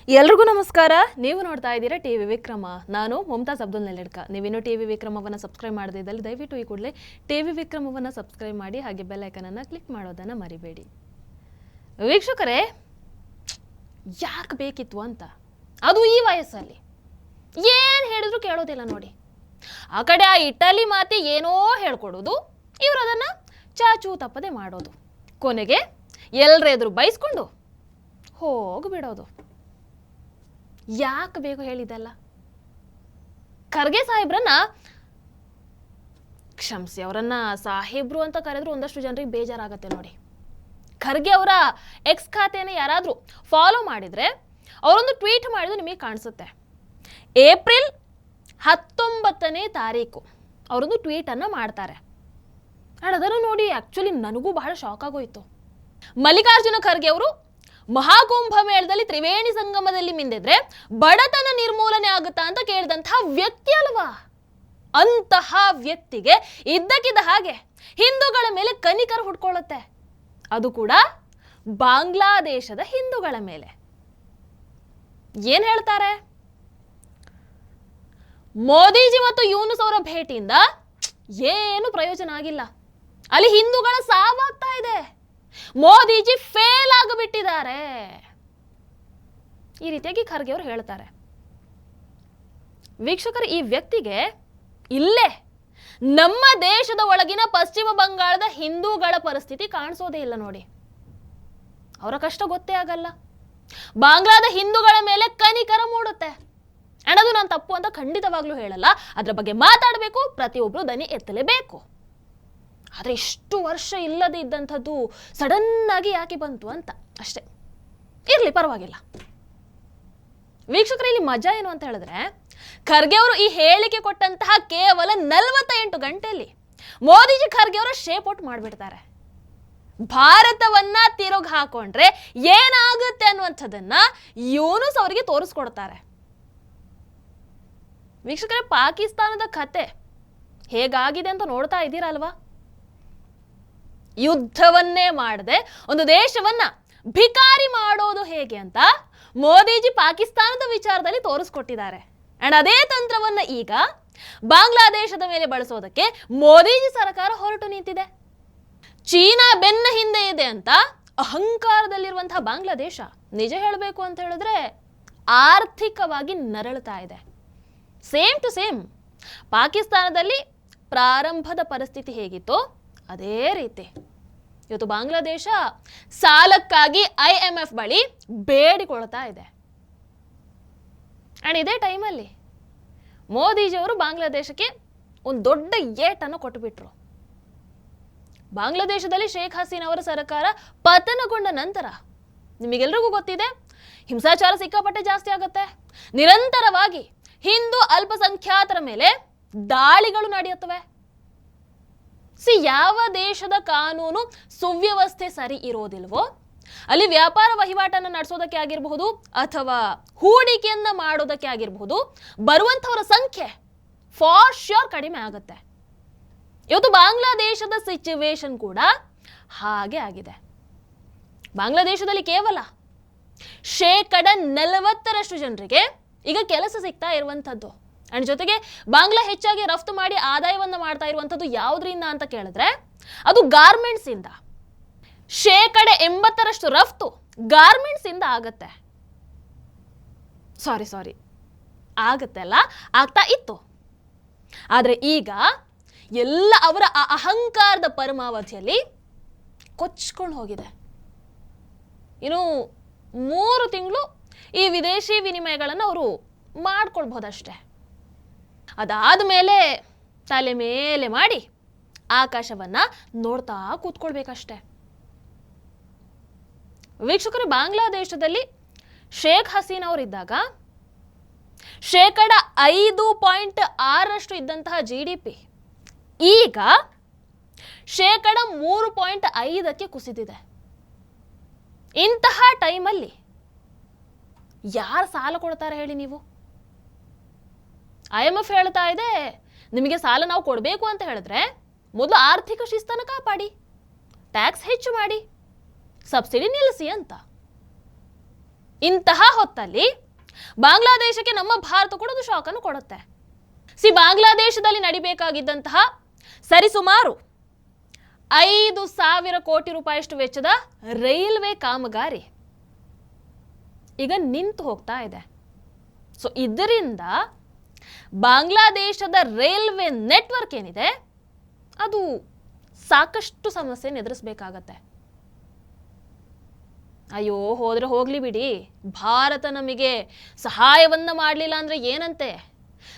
ಎಲ್ರಿಗೂ ನಮಸ್ಕಾರ. ನೀವು ನೋಡ್ತಾ ಇದ್ದೀರಾ ಟಿವಿ ವಿಕ್ರಮ. ನಾನು ಮುಮ್ತಾಜ್ ಅಬ್ದುಲ್ ನೆಲೆಡ್ಕ. ನೀವಿನ್ನೂ ಟಿವಿ ವಿಕ್ರಮವನ್ನು ಸಬ್ಸ್ಕ್ರೈಬ್ ಮಾಡದಿದ್ದಲ್ಲಿ ದಯವಿಟ್ಟು ಈ ಕೂಡಲೇ ಟಿವಿ ವಿಕ್ರಮವನ್ನು ಸಬ್ಸ್ಕ್ರೈಬ್ ಮಾಡಿ, ಹಾಗೆ ಬೆಲ್ ಐಕನನ್ನು ಕ್ಲಿಕ್ ಮಾಡೋದನ್ನು ಮರಿಬೇಡಿ. ವೀಕ್ಷಕರೇ, ಯಾಕೆ ಬೇಕಿತ್ತು ಅಂತ, ಅದು ಈ ವಯಸ್ಸಲ್ಲಿ ಏನು ಹೇಳಿದ್ರು ಕೇಳೋದಿಲ್ಲ ನೋಡಿ. ಆ ಕಡೆ ಆ ಇಟಲಿ ಮಾತಿ ಏನೋ ಹೇಳ್ಕೊಡೋದು, ಇವರು ಅದನ್ನು ಚಾಚು ತಪ್ಪದೆ ಮಾಡೋದು, ಕೊನೆಗೆ ಎಲ್ಲರ ಎದುರು ಬೈಸ್ಕೊಂಡು ಹೋಗಿಬಿಡೋದು. ಯಾಕೆ ಬೇಕು ಹೇಳಿದಲ್ಲ? ಖರ್ಗೆ ಸಾಹೇಬ್ರನ್ನ ಕ್ಷಮಿಸಿ, ಅವರನ್ನ ಸಾಹೇಬ್ರು ಅಂತ ಕರೆದ್ರು ಒಂದಷ್ಟು ಜನರಿಗೆ ಬೇಜಾರಾಗತ್ತೆ ನೋಡಿ. ಖರ್ಗೆ ಅವರ ಎಕ್ಸ್ ಖಾತೆಯನ್ನು ಯಾರಾದರೂ ಫಾಲೋ ಮಾಡಿದ್ರೆ ಅವರೊಂದು ಟ್ವೀಟ್ ಮಾಡಿದ್ರು ನಿಮಗೆ ಕಾಣಿಸುತ್ತೆ. ಏಪ್ರಿಲ್ 19ನೇ ತಾರೀಕು ಅವರೊಂದು ಟ್ವೀಟನ್ನು ಮಾಡ್ತಾರೆ. ಅದನ್ನು ನೋಡಿ ಆ್ಯಕ್ಚುಲಿ ನನಗೂ ಬಹಳ ಶಾಕ್ ಆಗೋಯ್ತು. ಮಲ್ಲಿಕಾರ್ಜುನ ಖರ್ಗೆ ಅವರು ಮಹಾಕುಂಭ ಮೇಳದಲ್ಲಿ ತ್ರಿವೇಣಿ ಸಂಗಮದಲ್ಲಿ ಮಿಂದಿದ್ರೆ ಬಡತನ ನಿರ್ಮೂಲನೆ ಆಗುತ್ತಾ ಅಂತ ಕೇಳಿದಂತಹ ವ್ಯಕ್ತಿ ಅಲ್ವಾ. ಅಂತಹ ವ್ಯಕ್ತಿಗೆ ಇದ್ದಕ್ಕಿದ್ದ ಹಾಗೆ ಹಿಂದೂಗಳ ಮೇಲೆ ಕನಿಕರ ಹುಡ್ಕೊಳ್ಳುತ್ತೆ, ಅದು ಕೂಡ ಬಾಂಗ್ಲಾದೇಶದ ಹಿಂದೂಗಳ ಮೇಲೆ. ಏನ್ ಹೇಳ್ತಾರೆ? ಮೋದಿಜಿ ಮತ್ತು ಯೂನುಸ್ ಅವರ ಭೇಟಿಯಿಂದ ಏನು ಪ್ರಯೋಜನ ಆಗಿಲ್ಲ, ಅಲ್ಲಿ ಹಿಂದೂಗಳ ಸಾವಾಗ್ತಾ ಇದೆ, ಮೋದಿಜಿ ಫೇಲ್ ಆಗಿಬಿಟ್ಟಿದ್ದಾರೆ, ಈ ರೀತಿಯಾಗಿ ಖರ್ಗೆ ಅವರು ಹೇಳ್ತಾರೆ. ವೀಕ್ಷಕರು, ಈ ವ್ಯಕ್ತಿಗೆ ಇಲ್ಲೇ ನಮ್ಮ ದೇಶದ ಒಳಗಿನ ಪಶ್ಚಿಮ ಬಂಗಾಳದ ಹಿಂದೂಗಳ ಪರಿಸ್ಥಿತಿ ಕಾಣಿಸೋದೇ ಇಲ್ಲ ನೋಡಿ. ಅವರ ಕಷ್ಟ ಗೊತ್ತೇ ಆಗಲ್ಲ. ಬಾಂಗ್ಲಾದ ಹಿಂದೂಗಳ ಮೇಲೆ ಕನಿಕರ ಮೂಡುತ್ತೆ. ಅಂಡ್ ಅದು ನಾನು ತಪ್ಪು ಅಂತ ಖಂಡಿತವಾಗ್ಲೂ ಹೇಳಲ್ಲ, ಅದರ ಬಗ್ಗೆ ಮಾತಾಡಬೇಕು, ಪ್ರತಿಯೊಬ್ರು ದನಿ ಎತ್ತಲೇಬೇಕು. ಆದರೆ ಇಷ್ಟು ವರ್ಷ ಇಲ್ಲದೆ ಇದ್ದಂಥದ್ದು ಸಡನ್ ಆಗಿ ಯಾಕೆ ಬಂತು ಅಂತ ಅಷ್ಟೇ. ಇರ್ಲಿ, ಪರವಾಗಿಲ್ಲ. ವೀಕ್ಷಕರು, ಇಲ್ಲಿ ಮಜಾ ಏನು ಅಂತ ಹೇಳಿದ್ರೆ, ಖರ್ಗೆ ಅವರು ಈ ಹೇಳಿಕೆ ಕೊಟ್ಟಂತಹ ಕೇವಲ 48 ಗಂಟೆಯಲ್ಲಿ ಮೋದಿಜಿ ಖರ್ಗೆ ಅವರ ಶೇಪ್ ಔಟ್ ಮಾಡಿಬಿಡ್ತಾರೆ. ಭಾರತವನ್ನ ತಿರುಗಿ ಹಾಕೊಂಡ್ರೆ ಏನಾಗುತ್ತೆ ಅನ್ನುವಂಥದ್ದನ್ನ ಯೂನುಸ್ ಅವರಿಗೆ ತೋರಿಸ್ಕೊಡ್ತಾರೆ. ವೀಕ್ಷಕರೇ, ಪಾಕಿಸ್ತಾನದ ಕತೆ ಹೇಗಾಗಿದೆ ಅಂತ ನೋಡ್ತಾ ಇದ್ದೀರಲ್ವಾ? ಯುದ್ಧವನ್ನೇ ಮಾಡದೆ ಒಂದು ದೇಶವನ್ನ ಭಿಕಾರಿ ಮಾಡೋದು ಹೇಗೆ ಅಂತ ಮೋದಿಜಿ ಪಾಕಿಸ್ತಾನದ ವಿಚಾರದಲ್ಲಿ ತೋರಿಸ್ಕೊಟ್ಟಿದ್ದಾರೆ. ಅಂಡ್ ಅದೇ ತಂತ್ರವನ್ನ ಈಗ ಬಾಂಗ್ಲಾದೇಶದ ಮೇಲೆ ಬಳಸೋದಕ್ಕೆ ಮೋದಿಜಿ ಸರ್ಕಾರ ಹೊರಟು ನಿಂತಿದೆ. ಚೀನಾ ಬೆನ್ನ ಹಿಂದೆ ಇದೆ ಅಂತ ಅಹಂಕಾರದಲ್ಲಿರುವಂತಹ ಬಾಂಗ್ಲಾದೇಶ ನಿಜ ಹೇಳಬೇಕು ಅಂತ ಹೇಳಿದ್ರೆ ಆರ್ಥಿಕವಾಗಿ ನರಳುತ್ತಾ ಇದೆ. ಸೇಮ್ ಟು ಸೇಮ್ ಪಾಕಿಸ್ತಾನದಲ್ಲಿ ಪ್ರಾರಂಭದ ಪರಿಸ್ಥಿತಿ ಹೇಗಿತ್ತು ಅದೇ ರೀತಿ ಇವತ್ತು ಬಾಂಗ್ಲಾದೇಶ ಸಾಲಕ್ಕಾಗಿ IMF ಬಳಿ ಬೇಡಿಕೊಳ್ತಾ ಇದೆ. ಅಂಡ್ ಇದೇ ಟೈಮಲ್ಲಿ ಮೋದಿಜಿಯವರು ಬಾಂಗ್ಲಾದೇಶಕ್ಕೆ ಒಂದು ದೊಡ್ಡ ಏಟನ್ನು ಕೊಟ್ಟುಬಿಟ್ರು. ಬಾಂಗ್ಲಾದೇಶದಲ್ಲಿ ಶೇಖ್ ಹಸೀನಾ ಅವರ ಸರ್ಕಾರ ಪತನಗೊಂಡ ನಂತರ ನಿಮಗೆಲ್ರಿಗೂ ಗೊತ್ತಿದೆ, ಹಿಂಸಾಚಾರ ಸಿಕ್ಕಾಪಟ್ಟೆ ಜಾಸ್ತಿ ಆಗುತ್ತೆ. ನಿರಂತರವಾಗಿ ಹಿಂದೂ ಅಲ್ಪಸಂಖ್ಯಾತರ ಮೇಲೆ ದಾಳಿಗಳು ನಡೆಯುತ್ತವೆ. ಯಾವ ದೇಶದ ಕಾನೂನು ಸುವ್ಯವಸ್ಥೆ ಸರಿ ಇರೋದಿಲ್ವೋ ಅಲ್ಲಿ ವ್ಯಾಪಾರ ವಹಿವಾಟನ್ನು ನಡೆಸೋದಕ್ಕೆ ಆಗಿರಬಹುದು ಅಥವಾ ಹೂಡಿಕೆಯನ್ನ ಮಾಡೋದಕ್ಕೆ ಆಗಿರಬಹುದು, ಬರುವಂಥವರ ಸಂಖ್ಯೆ ಫಾರ್ ಶ್ಯೂರ್ ಕಡಿಮೆ ಆಗುತ್ತೆ. ಇವತ್ತು ಬಾಂಗ್ಲಾದೇಶದ ಸಿಚುವೇಶನ್ ಕೂಡ ಹಾಗೆ ಆಗಿದೆ. ಬಾಂಗ್ಲಾದೇಶದಲ್ಲಿ ಕೇವಲ 40% ಜನರಿಗೆ ಈಗ ಕೆಲಸ ಸಿಗ್ತಾ ಇರುವಂಥದ್ದು. ಅಂಡ್ ಜೊತೆಗೆ ಬಾಂಗ್ಲಾ ಹೆಚ್ಚಾಗಿ ರಫ್ತು ಮಾಡಿ ಆದಾಯವನ್ನು ಮಾಡ್ತಾ ಇರುವಂಥದ್ದು ಯಾವುದರಿಂದ ಅಂತ ಕೇಳಿದ್ರೆ ಅದು ಗಾರ್ಮೆಂಟ್ಸ್ ಇಂದ. 80% ರಫ್ತು ಗಾರ್ಮೆಂಟ್ಸ್ ಇಂದ ಆಗತ್ತೆ. ಸಾರಿ ಆಗತ್ತೆ ಅಲ್ಲ, ಆಗ್ತಾ ಇತ್ತು. ಆದರೆ ಈಗ ಎಲ್ಲ ಅವರ ಆ ಅಹಂಕಾರದ ಪರಮಾವಧಿಯಲ್ಲಿ ಕೊಚ್ಕೊಂಡು ಹೋಗಿದೆ. ಇನ್ನು 3 ತಿಂಗಳು ಈ ವಿದೇಶಿ ವಿನಿಮಯಗಳನ್ನು ಅವರು ಮಾಡ್ಕೊಳ್ಬಹುದಷ್ಟೆ. ಅದಾದ ಮೇಲೆ ತಲೆ ಮೇಲೆ ಮಾಡಿ ಆಕಾಶವನ್ನ ನೋಡ್ತಾ ಕೂತ್ಕೊಳ್ಬೇಕಷ್ಟೆ. ವೀಕ್ಷಕರು, ಬಾಂಗ್ಲಾದೇಶದಲ್ಲಿ ಶೇಖ್ ಹಸೀನಾ ಅವರಿದ್ದಾಗ 5.6% ಇದ್ದಂತಹ GDP ಈಗ 3.5ಕ್ಕೆ ಕುಸಿದಿದೆ. ಇಂತಹ ಟೈಮಲ್ಲಿ ಯಾರು ಸಾಲ ಕೊಡ್ತಾರೆ ಹೇಳಿ ನೀವು? IMF ಹೇಳ್ತಾ ಇದೆ, ನಿಮಗೆ ಸಾಲ ನಾವು ಕೊಡಬೇಕು ಅಂತ ಹೇಳಿದ್ರೆ ಮೊದಲು ಆರ್ಥಿಕ ಶಿಸ್ತನ್ನು ಕಾಪಾಡಿ, ಟ್ಯಾಕ್ಸ್ ಹೆಚ್ಚು ಮಾಡಿ, ಸಬ್ಸಿಡಿ ನಿಲ್ಲಿಸಿ ಅಂತ. ಇಂತಹ ಹೊತ್ತಲ್ಲಿ ಬಾಂಗ್ಲಾದೇಶಕ್ಕೆ ನಮ್ಮ ಭಾರತ ಕೂಡ ಒಂದು ಶಾಕನ್ನು ಕೊಡುತ್ತೆ. ಬಾಂಗ್ಲಾದೇಶದಲ್ಲಿ ನಡಿಬೇಕಾಗಿದ್ದಂತಹ ಸರಿಸುಮಾರು 5,000 ಕೋಟಿ ರೂಪಾಯಿಯಷ್ಟು ವೆಚ್ಚದ ರೈಲ್ವೆ ಕಾಮಗಾರಿ ಈಗ ನಿಂತು ಹೋಗ್ತಾ ಇದೆ. ಸೊ ಇದರಿಂದ ಬಾಂಗ್ಲಾದೇಶದ ರೈಲ್ವೆ ನೆಟ್ವರ್ಕ್ ಏನಿದೆ ಅದು ಸಾಕಷ್ಟು ಸಮಸ್ಯೆಯನ್ನು ಎದುರಿಸಬೇಕಾಗತ್ತೆ. ಅಯ್ಯೋ ಹೋದ್ರೆ ಹೋಗ್ಲಿ ಬಿಡಿ, ಭಾರತ ನಮಗೆ ಸಹಾಯವನ್ನ ಮಾಡಲಿಲ್ಲ ಅಂದ್ರೆ ಏನಂತೆ,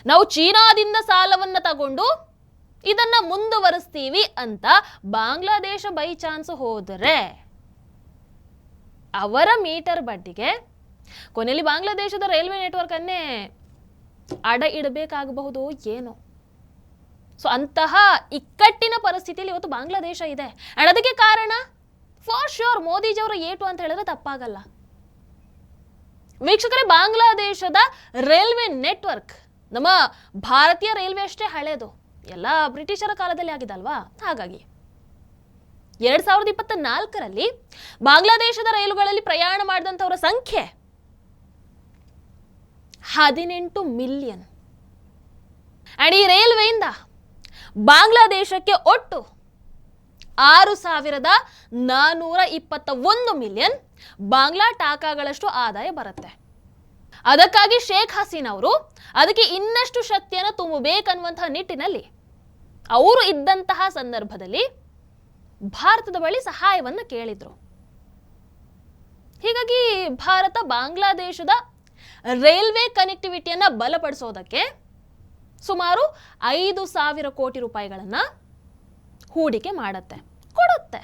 ನಾವು ಚೀನಾದಿಂದ ಸಾಲವನ್ನ ತಗೊಂಡು ಇದನ್ನ ಮುಂದುವರಿಸ್ತೀವಿ ಅಂತ ಬಾಂಗ್ಲಾದೇಶ ಬೈ ಚಾನ್ಸ್ ಹೋದರೆ ಅವರ ಮೀಟರ್ ಬಡ್ಡಿಗೆ ಕೊನೆಯಲ್ಲಿ ಬಾಂಗ್ಲಾದೇಶದ ರೈಲ್ವೆ ನೆಟ್ವರ್ಕ್ ಅನ್ನೇ ಅಡ ಇಡಬೇಕಾಗಬಹುದು ಏನೋ. ಸೊ ಅಂತಹ ಇಕ್ಕಟ್ಟಿನ ಪರಿಸ್ಥಿತಿಯಲ್ಲಿ ಇವತ್ತು ಬಾಂಗ್ಲಾದೇಶ ಇದೆ. ಅಂಡ್ ಅದಕ್ಕೆ ಕಾರಣ ಫಾರ್ ಶ್ಯೂರ್ ಮೋದಿಜಿಯವರ ಏಟು ಅಂತ ಹೇಳಿದ್ರೆ ತಪ್ಪಾಗಲ್ಲ. ವೀಕ್ಷಕರೇ, ಬಾಂಗ್ಲಾದೇಶದ ರೈಲ್ವೆ ನೆಟ್ವರ್ಕ್ ನಮ್ಮ ಭಾರತೀಯ ರೈಲ್ವೆ ಅಷ್ಟೇ ಹಳೇದು, ಎಲ್ಲ ಬ್ರಿಟಿಷರ ಕಾಲದಲ್ಲಿ ಆಗಿದಲ್ವಾ. ಹಾಗಾಗಿ 2024ರಲ್ಲಿ ಬಾಂಗ್ಲಾದೇಶದ ರೈಲುಗಳಲ್ಲಿ ಪ್ರಯಾಣ ಮಾಡಿದಂಥವರ ಸಂಖ್ಯೆ 18 ಮಿಲಿಯನ್. ಅಂಡ್ ಈ ರೈಲ್ವೆಯಿಂದ ಬಾಂಗ್ಲಾದೇಶಕ್ಕೆ ಒಟ್ಟು 6,421 ಮಿಲಿಯನ್ ಬಾಂಗ್ಲಾ ಟಾಕಾಗಳಷ್ಟು ಆದಾಯ ಬರುತ್ತೆ. ಅದಕ್ಕಾಗಿ ಶೇಖ್ ಹಸೀನಾ ಅವರು ಅದಕ್ಕೆ ಇನ್ನಷ್ಟು ಶಕ್ತಿಯನ್ನು ತುಂಬಬೇಕನ್ನುವಂತಹ ನಿಟ್ಟಿನಲ್ಲಿ ಅವರು ಇದ್ದಂತಹ ಸಂದರ್ಭದಲ್ಲಿ ಭಾರತದ ಬಳಿ ಸಹಾಯವನ್ನು ಕೇಳಿದ್ರು. ಹೀಗಾಗಿ ಭಾರತ ಬಾಂಗ್ಲಾದೇಶದ ರೈಲ್ವೆ ಕನೆಕ್ಟಿವಿಟಿಯನ್ನ ಬಲಪಡಿಸೋದಕ್ಕೆ ಸುಮಾರು 5,000 ಕೋಟಿ ರೂಪಾಯಿಗಳನ್ನು ಹೂಡಿಕೆ ಕೊಡುತ್ತೆ.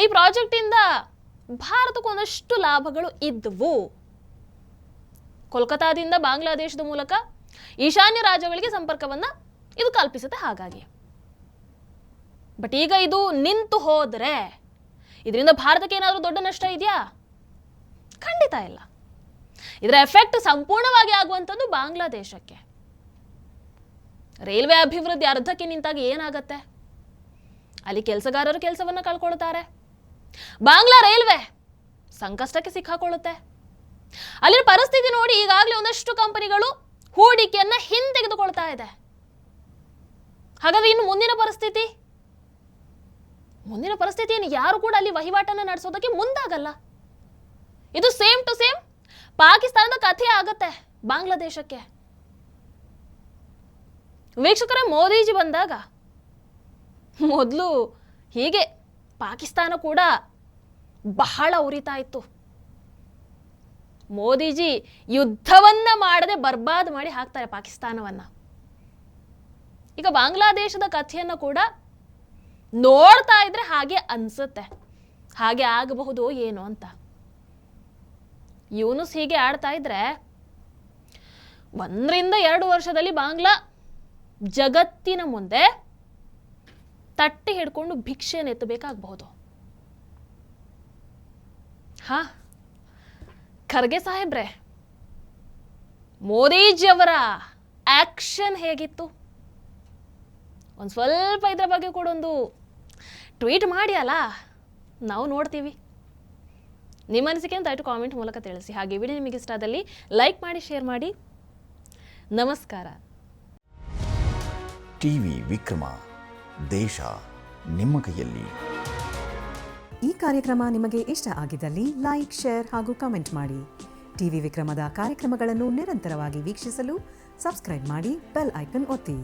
ಈ ಪ್ರಾಜೆಕ್ಟ್ ಇಂದ ಭಾರತಕ್ಕೆ ಒಂದಷ್ಟು ಲಾಭಗಳು ಇದ್ವು. ಕೋಲ್ಕತಾದಿಂದ ಬಾಂಗ್ಲಾದೇಶದ ಮೂಲಕ ಈಶಾನ್ಯ ರಾಜ್ಯಗಳಿಗೆ ಸಂಪರ್ಕವನ್ನ ಇದು ಕಲ್ಪಿಸುತ್ತೆ. ಹಾಗಾಗಿ ಬಟ್ ಈಗ ಇದು ನಿಂತು ಹೋದ್ರೆ ಇದರಿಂದ ಭಾರತಕ್ಕೆ ಏನಾದರೂ ದೊಡ್ಡ ನಷ್ಟ ಇದೆಯಾ? ಖಂಡಿತ ಇಲ್ಲ. ಇದರ ಎಫೆಕ್ಟ್ ಸಂಪೂರ್ಣವಾಗಿ ಆಗುವಂಥದ್ದು ಬಾಂಗ್ಲಾದೇಶಕ್ಕೆ. ರೈಲ್ವೆ ಅಭಿವೃದ್ಧಿ ಅರ್ಧಕ್ಕೆ ನಿಂತಾಗ ಏನಾಗತ್ತೆ? ಅಲ್ಲಿ ಕೆಲಸಗಾರರು ಕೆಲಸವನ್ನ ಕಳ್ಕೊಳ್ತಾರೆ. ಬಾಂಗ್ಲಾ ರೈಲ್ವೆ ಸಂಕಷ್ಟಕ್ಕೆ ಸಿಕ್ಕಾಕೊಳ್ಳುತ್ತೆ. ಅಲ್ಲಿನ ಪರಿಸ್ಥಿತಿ ನೋಡಿ ಈಗಾಗಲೇ ಒಂದಷ್ಟು ಕಂಪನಿಗಳು ಹೂಡಿಕೆಯನ್ನ ಹಿಂತೆಗೆದುಕೊಳ್ತಾ ಇದೆ. ಹಾಗಾದ್ರೆ ಇನ್ನು ಮುಂದಿನ ಪರಿಸ್ಥಿತಿಯನ್ನು ಯಾರು ಕೂಡ ಅಲ್ಲಿ ವಹಿವಾಟನ್ನು ನಡೆಸೋದಕ್ಕೆ ಮುಂದಾಗಲ್ಲ. ಇದು ಸೇಮ್ ಟು ಸೇಮ್ ಪಾಕಿಸ್ತಾನದ ಕಥೆ ಆಗತ್ತೆ ಬಾಂಗ್ಲಾದೇಶಕ್ಕೆ. ವೀಕ್ಷಕರೇ, ಮೋದಿಜಿ ಬಂದಾಗ ಮೊದಲು ಹೀಗೆ ಪಾಕಿಸ್ತಾನ ಕೂಡ ಬಹಳ ಉರಿತಾ ಇತ್ತು. ಮೋದಿಜಿ ಯುದ್ಧವನ್ನ ಮಾಡದೆ ಬರ್ಬಾದ್ ಮಾಡಿ ಹಾಕ್ತಾರೆ ಪಾಕಿಸ್ತಾನವನ್ನ. ಈಗ ಬಾಂಗ್ಲಾದೇಶದ ಕಥೆಯನ್ನು ಕೂಡ ನೋಡ್ತಾ ಇದ್ರೆ ಹಾಗೆ ಅನ್ಸುತ್ತೆ, ಹಾಗೆ ಆಗಬಹುದು ಏನು ಅಂತ. ಯೂನುಸ್ ಹೀಗೆ ಆಡ್ತಾ ಇದ್ರೆ 1 ರಿಂದ 2 ವರ್ಷದಲ್ಲಿ ಬಾಂಗ್ಲಾ ಜಗತ್ತಿನ ಮುಂದೆ ತಟ್ಟಿ ಹಿಡ್ಕೊಂಡು ಭಿಕ್ಷೆಯನ್ನು ಎತ್ತಬೇಕಾಗಬಹುದು. ಖರ್ಗೆ ಸಾಹೇಬ್ರೆ, ಮೋದಿಜಿಯವರ ಆಕ್ಷನ್ ಹೇಗಿತ್ತು? ಒಂದು ಸ್ವಲ್ಪ ಇದರ ಬಗ್ಗೆ ಕೂಡ ಒಂದು ಟ್ವೀಟ್ ಮಾಡಿ ಅಲ್ಲ, ನಾವು ನೋಡ್ತೀವಿ. ನಿಮ್ಮ ಅನಿಸಿಕೆಯನ್ನು ದಯವಿಟ್ಟು ಕಾಮೆಂಟ್ ಮೂಲಕ ತಿಳಿಸಿ. ಹಾಗೆ ವಿಡಿಯೋ ನಿಮಗೆ ಇಷ್ಟ ಆದಲ್ಲಿ ಲೈಕ್ ಮಾಡಿ, ಶೇರ್ ಮಾಡಿ. ನಮಸ್ಕಾರ. ಟಿವಿ ವಿಕ್ರಮ, ದೇಶ ನಿಮ್ಮ ಕೈಯಲ್ಲಿ. ಈ ಕಾರ್ಯಕ್ರಮ ನಿಮಗೆ ಇಷ್ಟ ಆಗಿದ್ದಲ್ಲಿ ಲೈಕ್, ಶೇರ್ ಹಾಗೂ ಕಮೆಂಟ್ ಮಾಡಿ. ಟಿವಿ ವಿಕ್ರಮದ ಕಾರ್ಯಕ್ರಮಗಳನ್ನು ನಿರಂತರವಾಗಿ ವೀಕ್ಷಿಸಲು ಸಬ್ಸ್ಕ್ರೈಬ್ ಮಾಡಿ, ಬೆಲ್ ಐಕನ್ ಒತ್ತಿ.